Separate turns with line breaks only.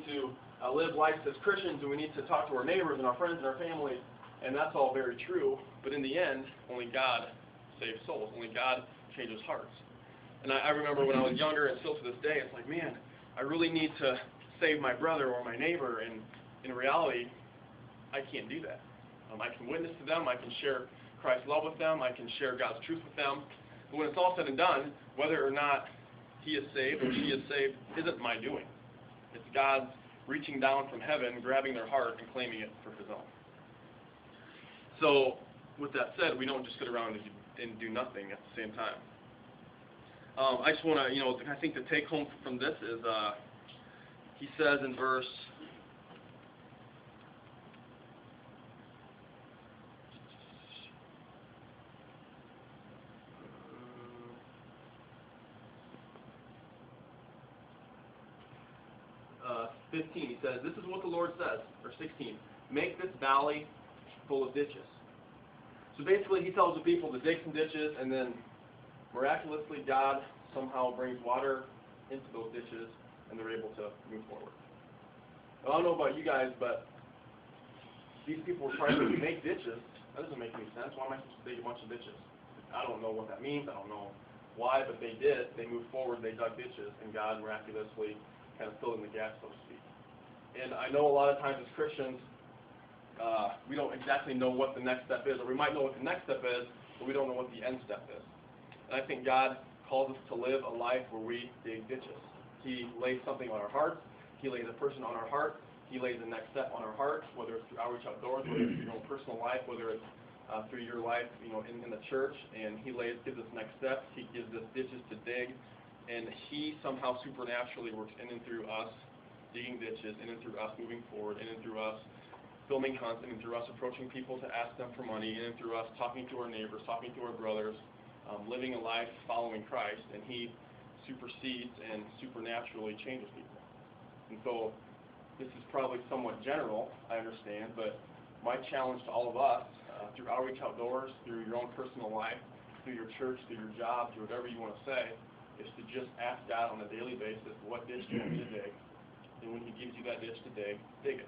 to live life as Christians, and we need to talk to our neighbors and our friends and our family, and that's all very true. But in the end, only God saves souls. Only God changes hearts. And I remember when I was younger, and still to this day, it's like, man, I really need to save my brother or my neighbor, and in reality, I can't do that. I can witness to them, I can share Christ's love with them, I can share God's truth with them, but when it's all said and done, whether or not he is saved or she is saved isn't my doing. It's God reaching down from heaven, grabbing their heart, and claiming it for his own. So, with that said, we don't just sit around and do nothing at the same time. I just want to, I think the take home from this is, he says in verse 15, he says, this is what the Lord says, or 16, make this valley full of ditches. So basically he tells the people to dig some ditches, and then miraculously God somehow brings water into those ditches, and they're able to move forward. Now, I don't know about you guys, but these people were trying to make ditches. That doesn't make any sense. Why am I supposed to dig a bunch of ditches? I don't know what that means. I don't know why, but they did. They moved forward, they dug ditches, and God miraculously kind of filled in the gaps, so to speak. And I know a lot of times as Christians, we don't exactly know what the next step is, or we might know what the next step is, but we don't know what the end step is. And I think God calls us to live a life where we dig ditches. He lays something on our hearts. He lays a person on our heart. He lays the next step on our hearts, whether it's through Outreach Outdoors, whether it's through your own personal life, whether it's through your life, in the church. And he gives us next steps. He gives us ditches to dig. And he somehow supernaturally works in and through us digging ditches, in and through us moving forward, in and through us filming hunts, in and through us approaching people to ask them for money, in and through us talking to our neighbors, talking to our brothers, living a life following Christ. And he supersedes and supernaturally changes people. And so this is probably somewhat general, I understand, but my challenge to all of us, through Outreach Outdoors, through your own personal life, through your church, through your job, through whatever you want to say, is to just ask God on a daily basis, what ditch do you want me to dig? And when he gives you that ditch to dig, dig it.